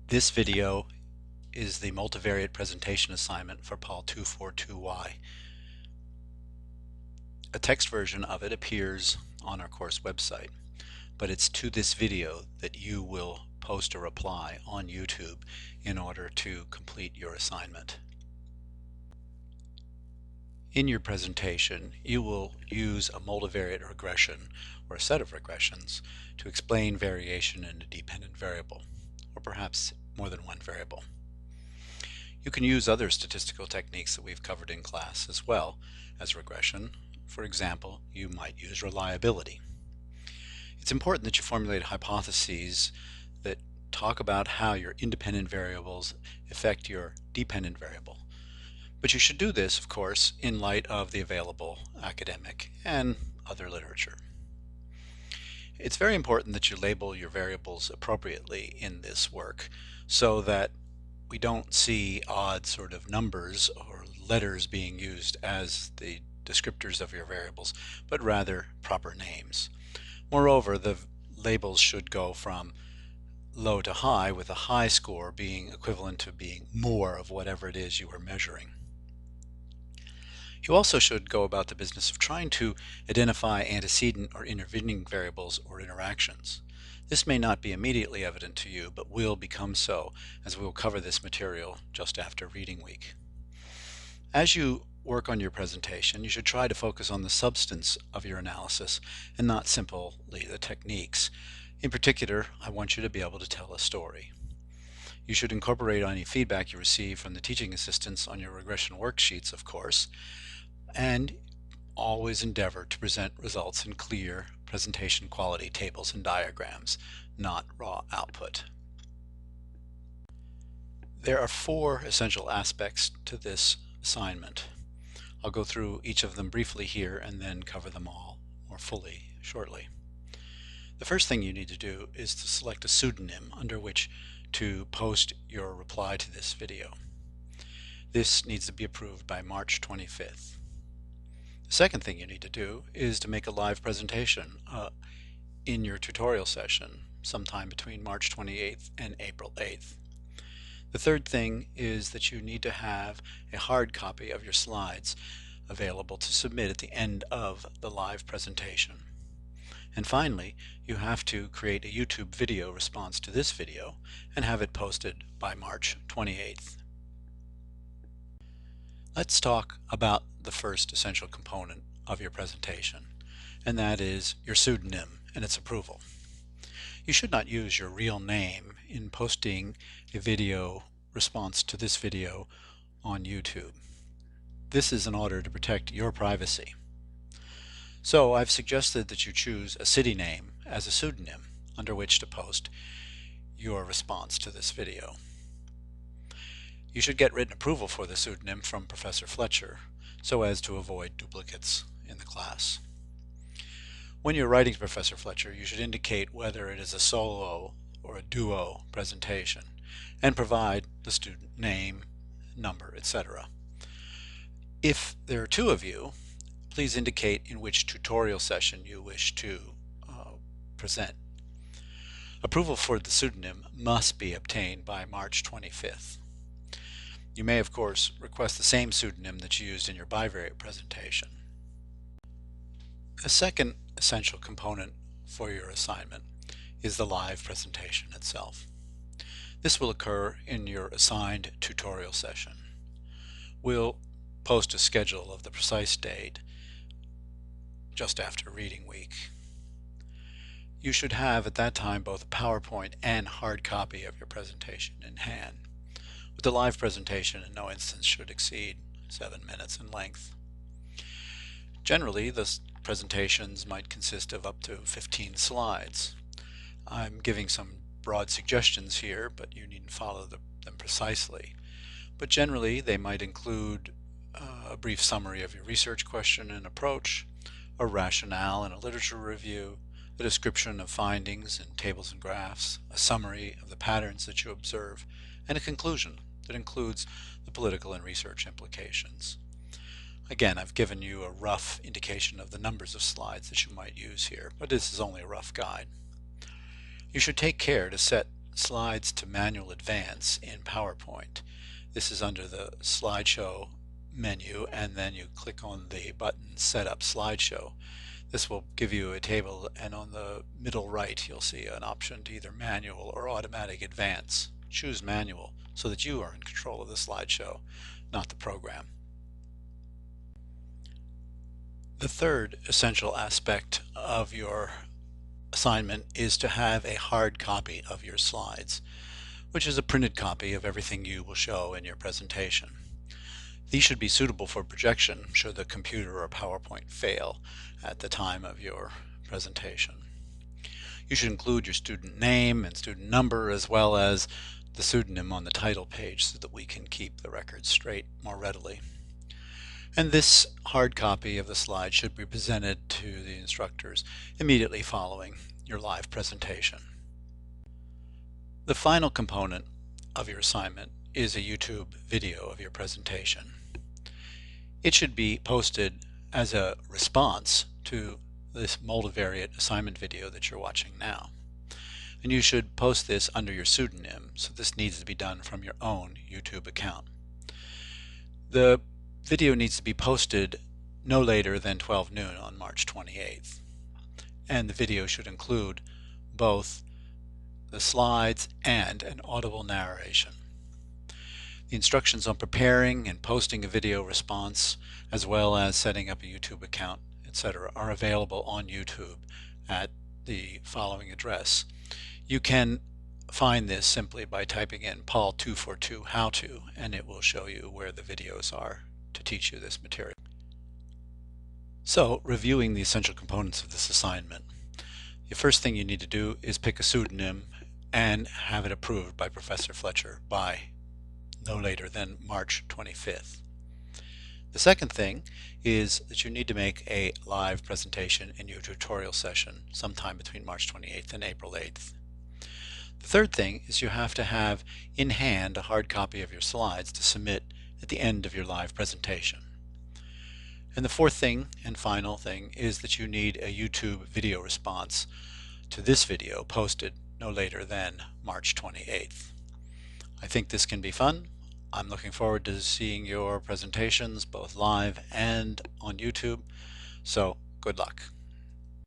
This video is the multivariate presentation assignment for PAL 242Y. A text version of it appears on our course website, but it's to this video that you will post a reply on YouTube in order to complete your assignment. In your presentation, you will use a multivariate regression or a set of regressions to explain variation in a dependent variable, or perhaps more than one variable. You can use other statistical techniques that we've covered in class as well as regression. For example, you might use reliability. It's important that you formulate hypotheses that talk about how your independent variables affect your dependent variable. But you should do this, of course, in light of the available academic and other literature. It's very important that you label your variables appropriately in this work so that we don't see odd sort of numbers or letters being used as the descriptors of your variables, but rather proper names. Moreover, the labels should go from low to high, with a high score being equivalent to being more of whatever it is you are measuring. You also should go about the business of trying to identify antecedent or intervening variables or interactions. This may not be immediately evident to you, but will become so as we will cover this material just after reading week. As you work on your presentation, you should try to focus on the substance of your analysis and not simply the techniques. In particular, I want you to be able to tell a story. You should incorporate any feedback you receive from the teaching assistants on your regression worksheets, of course, and always endeavor to present results in clear presentation quality tables and diagrams, not raw output. There are four essential aspects to this assignment. I'll go through each of them briefly here and then cover them all more fully shortly. The first thing you need to do is to select a pseudonym under which to post your reply to this video. This needs to be approved by March 25th. The second thing you need to do is to make a live presentation in your tutorial session sometime between March 28th and April 8th. The third thing is that you need to have a hard copy of your slides available to submit at the end of the live presentation. And finally, you have to create a YouTube video response to this video and have it posted by March 28th. Let's talk about the first essential component of your presentation, and that is your pseudonym and its approval. You should not use your real name in posting a video response to this video on YouTube. This is in order to protect your privacy. So I've suggested that you choose a city name as a pseudonym under which to post your response to this video. You should get written approval for the pseudonym from Professor Fletcher so as to avoid duplicates in the class. When you're writing to Professor Fletcher, you should indicate whether it is a solo or a duo presentation and provide the student name, number, etc. If there are two of you, please indicate in which tutorial session you wish to present. Approval for the pseudonym must be obtained by March 25th. You may, of course, request the same pseudonym that you used in your bivariate presentation. A second essential component for your assignment is the live presentation itself. This will occur in your assigned tutorial session. We'll post a schedule of the precise date just after reading week. You should have at that time both a PowerPoint and hard copy of your presentation in hand. With the live presentation, in no instance should exceed 7 minutes in length. Generally, the presentations might consist of up to 15 slides. I'm giving some broad suggestions here, but you needn't follow them precisely. But generally, they might include a brief summary of your research question and approach, a rationale and a literature review, a description of findings in tables and graphs, a summary of the patterns that you observe, and a conclusion that includes the political and research implications. Again, I've given you a rough indication of the numbers of slides that you might use here, but this is only a rough guide. You should take care to set slides to manual advance in PowerPoint. This is under the slideshow menu, and then you click on the button Set Up Slideshow. This will give you a table, and on the middle right you'll see an option to either manual or automatic advance. Choose manual so that you are in control of the slideshow, not the program. The third essential aspect of your assignment is to have a hard copy of your slides, which is a printed copy of everything you will show in your presentation. These should be suitable for projection should the computer or PowerPoint fail at the time of your presentation. You should include your student name and student number as well as the pseudonym on the title page so that we can keep the records straight more readily. And this hard copy of the slide should be presented to the instructors immediately following your live presentation. The final component of your assignment is a YouTube video of your presentation. It should be posted as a response to this multivariate assignment video that you're watching now. And you should post this under your pseudonym, so this needs to be done from your own YouTube account. The video needs to be posted no later than 12 noon on March 28th. And the video should include both the slides and an audible narration. The instructions on preparing and posting a video response, as well as setting up a YouTube account, etc., are available on YouTube at the following address. You can find this simply by typing in PAL242 how to, and it will show you where the videos are to teach you this material. So, reviewing the essential components of this assignment, the first thing you need to do is pick a pseudonym and have it approved by Professor Fletcher by no later than March 25th. The second thing is that you need to make a live presentation in your tutorial session sometime between March 28th and April 8th. The third thing is you have to have in hand a hard copy of your slides to submit at the end of your live presentation. And the fourth thing and final thing is that you need a YouTube video response to this video posted no later than March 28th. I think this can be fun. I'm looking forward to seeing your presentations both live and on YouTube, so good luck.